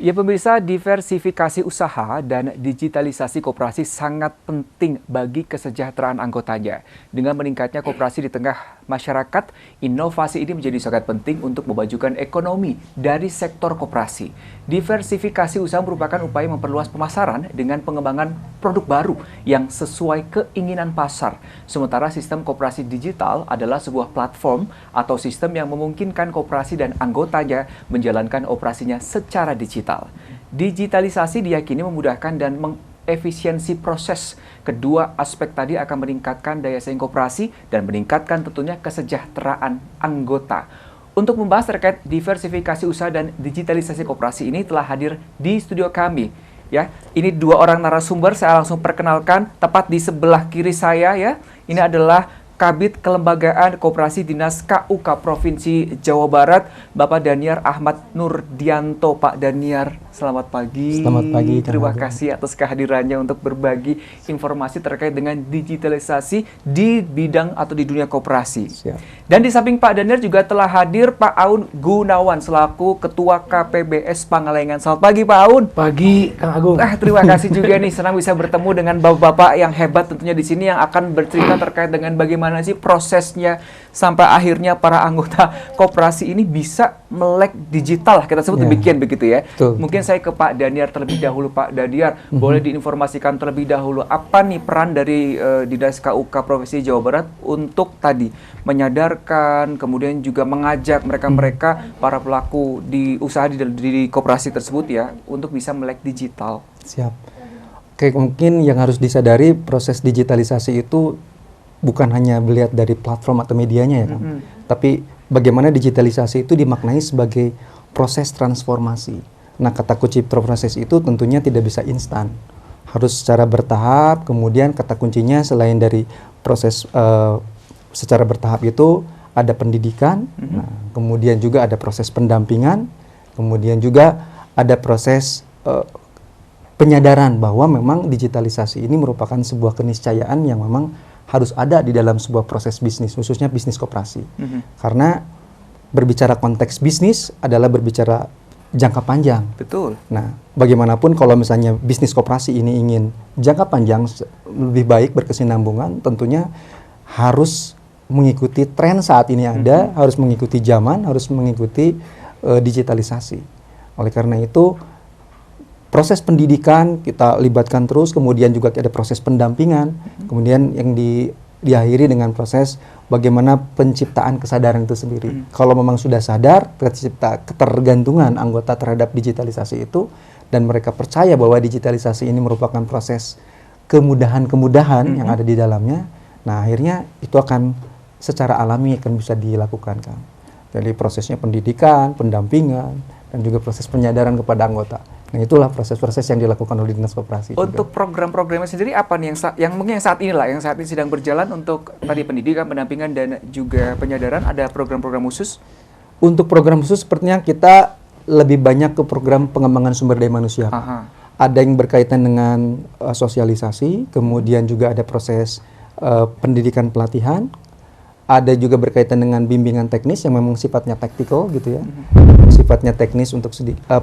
Ya pemirsa, diversifikasi usaha dan digitalisasi koperasi sangat penting bagi kesejahteraan anggotanya. Dengan meningkatnya koperasi di tengah masyarakat, inovasi ini menjadi sangat penting untuk memajukan ekonomi dari sektor koperasi. Diversifikasi usaha merupakan upaya memperluas pemasaran dengan pengembangan produk baru yang sesuai keinginan pasar. Sementara sistem koperasi digital adalah sebuah platform atau sistem yang memungkinkan koperasi dan anggotanya menjalankan operasinya secara digital. Digitalisasi diyakini memudahkan dan mengefisiensi proses. Kedua aspek tadi akan meningkatkan daya saing koperasi dan meningkatkan tentunya kesejahteraan anggota. Untuk membahas terkait diversifikasi usaha dan digitalisasi koperasi ini telah hadir di studio kami. Ya, ini dua orang narasumber, saya langsung perkenalkan tepat di sebelah kiri saya ya. Ini adalah Kabid Kelembagaan Koperasi Dinas KUK Provinsi Jawa Barat, Bapak Daniar Ahmad Nurdianto. Pak Daniar, selamat pagi. Selamat pagi. Terima kasih atas kehadirannya untuk berbagi informasi terkait dengan digitalisasi di bidang atau di dunia koperasi. Siap. Dan di samping Pak Daniar juga telah hadir Pak Aun Gunawan selaku Ketua KPBS Pangalengan. Selamat pagi Pak Aun. Pagi Kang Agung. Terima kasih juga nih, senang bisa bertemu dengan bapak-bapak yang hebat tentunya di sini yang akan bercerita terkait dengan bagaimana sih prosesnya sampai akhirnya para anggota koperasi ini bisa melek digital, kita sebut demikian begitu ya. Betul. Mungkin saya ke Pak Daniar terlebih dahulu. Pak Daniar, boleh diinformasikan terlebih dahulu apa nih peran dari Dinas KUK Provinsi Jawa Barat untuk tadi menyadarkan, kemudian juga mengajak mereka-mereka para pelaku di usaha di koperasi tersebut ya untuk bisa melek digital. Siap. Oke, mungkin yang harus disadari proses digitalisasi itu bukan hanya melihat dari platform atau medianya ya kan, tapi bagaimana digitalisasi itu dimaknai sebagai proses transformasi. Nah, kata kunci proses itu tentunya tidak bisa instan, harus secara bertahap. Kemudian kata kuncinya selain dari proses secara bertahap itu ada pendidikan, nah, kemudian juga ada proses pendampingan, kemudian juga ada proses penyadaran bahwa memang digitalisasi ini merupakan sebuah keniscayaan yang memang harus ada di dalam sebuah proses bisnis, khususnya bisnis koperasi. Karena berbicara konteks bisnis adalah berbicara jangka panjang. Betul. Nah, bagaimanapun kalau misalnya bisnis koperasi ini ingin jangka panjang, lebih baik berkesinambungan, tentunya harus mengikuti tren saat ini ada, harus mengikuti zaman, harus mengikuti digitalisasi. Oleh karena itu, proses pendidikan kita libatkan terus, kemudian juga ada proses pendampingan, kemudian yang diakhiri dengan proses bagaimana penciptaan kesadaran itu sendiri. Kalau memang sudah sadar, tercipta ketergantungan anggota terhadap digitalisasi itu, dan mereka percaya bahwa digitalisasi ini merupakan proses kemudahan-kemudahan yang ada di dalamnya, nah akhirnya itu akan secara alami akan bisa dilakukan kan. Jadi prosesnya pendidikan, pendampingan, dan juga proses penyadaran kepada anggota. Nah, itulah proses-proses yang dilakukan oleh Dinas Koperasi. Untuk program-programnya sendiri apa nih yang mungkin yang saat ini sedang berjalan untuk tadi pendidikan, pendampingan dan juga penyadaran, ada program-program khusus? Untuk program khusus sepertinya kita lebih banyak ke program pengembangan sumber daya manusia. Ada yang berkaitan dengan sosialisasi, kemudian juga ada proses pendidikan pelatihan. Ada juga berkaitan dengan bimbingan teknis yang memang sifatnya taktikal gitu ya, sifatnya teknis untuk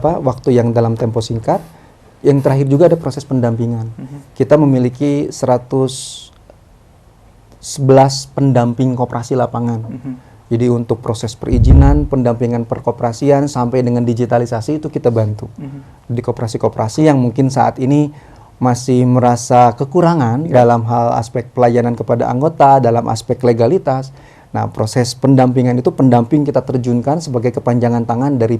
waktu yang dalam tempo singkat. Yang terakhir juga ada proses pendampingan. Kita memiliki 111 pendamping koperasi lapangan. Jadi untuk proses perizinan, pendampingan perkoperasian sampai dengan digitalisasi itu kita bantu. Di koperasi-koperasi yang mungkin saat ini masih merasa kekurangan dalam hal aspek pelayanan kepada anggota, dalam aspek legalitas. Nah, proses pendampingan itu pendamping kita terjunkan sebagai kepanjangan tangan dari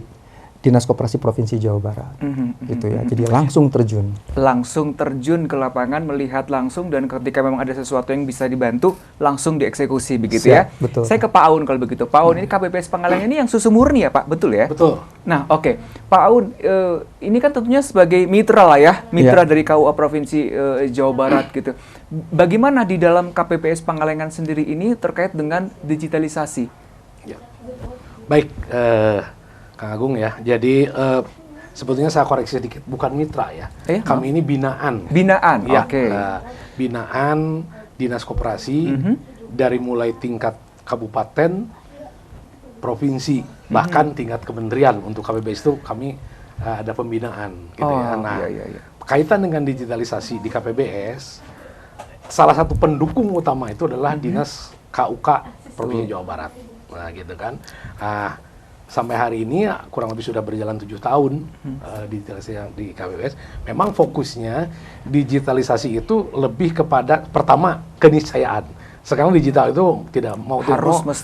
Dinas Koperasi Provinsi Jawa Barat. Gitu ya. Jadi langsung terjun. Langsung terjun ke lapangan, melihat langsung, dan ketika memang ada sesuatu yang bisa dibantu, langsung dieksekusi begitu. Siap, ya. Betul. Saya ke Pak Aun kalau begitu. Pak Aun, ini KPBS Pangalengan ini yang susu murni ya Pak, betul ya? Betul. Nah, oke. Pak Aun, ini kan tentunya sebagai mitra lah ya, mitra dari KUA Provinsi Jawa Barat gitu. Bagaimana di dalam KPBS Pangalengan sendiri ini terkait dengan digitalisasi? Ya. Baik, Kang Agung ya. Jadi sebetulnya saya koreksi sedikit, bukan mitra ya. Kami ini binaan. Binaan, ya, oke. Binaan Dinas Koperasi dari mulai tingkat kabupaten, provinsi, bahkan tingkat kementerian. Untuk KPBS itu kami ada pembinaan gitu ya. Nah, kaitan dengan digitalisasi di KPBS, salah satu pendukung utama itu adalah Dinas KUK Provinsi Jawa Barat. Nah, gitu kan. Sampai hari ini kurang lebih sudah berjalan 7 tahun digitalisasi di KPBS. Memang fokusnya digitalisasi itu lebih kepada pertama keniscayaan. Sekarang digital itu tidak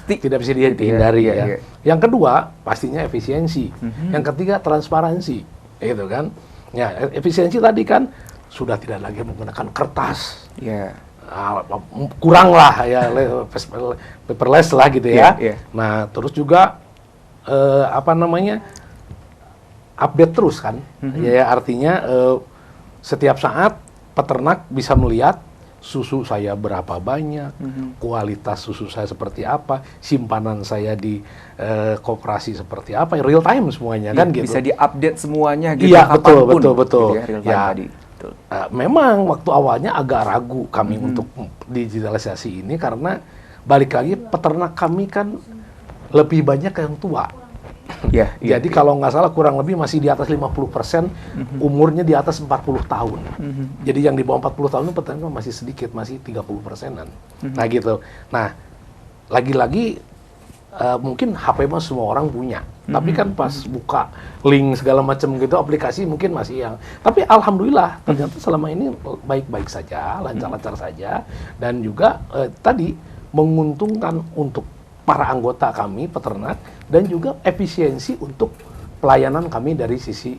tidak bisa dihindari ya. Yang kedua pastinya efisiensi. Yang ketiga transparansi, gitu kan. Ya, efisiensi tadi kan sudah tidak lagi menggunakan kertas. Kurang lah ya, paperless lah gitu ya. Nah, terus juga update terus kan. Ya, artinya setiap saat peternak bisa melihat susu saya berapa banyak, kualitas susu saya seperti apa, simpanan saya di koperasi seperti apa, real time semuanya kan gitu. Bisa diupdate semuanya gitu. Iya, betul. Gitu ya, tadi. Memang waktu awalnya agak ragu kami untuk digitalisasi ini karena balik lagi peternak kami kan lebih banyak yang tua. Jadi kalau nggak salah kurang lebih masih di atas 50%, umurnya di atas 40 tahun. Jadi yang di bawah 40 tahun itu peternak masih sedikit, masih 30%-an. Nah gitu. Nah, lagi-lagi mungkin HP mah semua orang punya. Tapi kan pas buka link segala macam gitu, aplikasi mungkin masih yang. Tapi alhamdulillah ternyata selama ini baik-baik saja, lancar-lancar saja. Dan juga tadi menguntungkan untuk para anggota kami, peternak, dan juga efisiensi untuk pelayanan kami dari sisi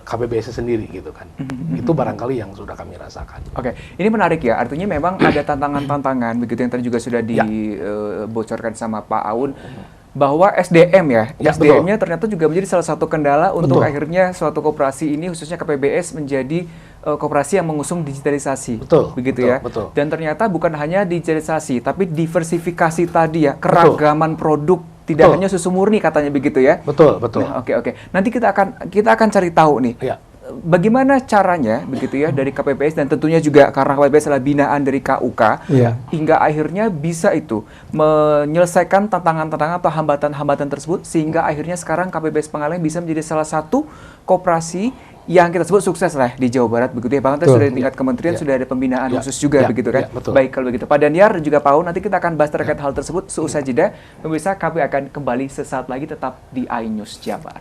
KPBS sendiri gitu kan. Itu barangkali yang sudah kami rasakan. Oke, ini menarik ya. Artinya memang ada tantangan-tantangan begitu yang tadi juga sudah dibocorkan sama Pak Aun, bahwa SDM SDM-nya ternyata juga menjadi salah satu kendala untuk akhirnya suatu koperasi ini, khususnya KPBS, menjadi koperasi yang mengusung digitalisasi. Begitu ya. Dan ternyata bukan hanya digitalisasi, tapi diversifikasi tadi ya, keragaman produk, tidak hanya susu murni katanya begitu ya. Betul. Nah, oke. Nanti kita akan cari tahu nih. Bagaimana caranya begitu ya dari KPBS, dan tentunya juga karena KPBS adalah binaan dari KUK, hingga akhirnya bisa itu menyelesaikan tantangan-tantangan atau hambatan-hambatan tersebut, sehingga akhirnya sekarang KPBS Pangalengan bisa menjadi salah satu koperasi yang kita sebut sukses lah di Jawa Barat begitu ya. Bahkan sudah di tingkat kementerian sudah ada pembinaan khusus juga begitu kan. Baik kalau begitu. Pak Daniar dan juga Pak Aun, nanti kita akan bahas terkait hal tersebut seusai jeda. Pemirsa, kami akan kembali sesaat lagi, tetap di iNews Jabar.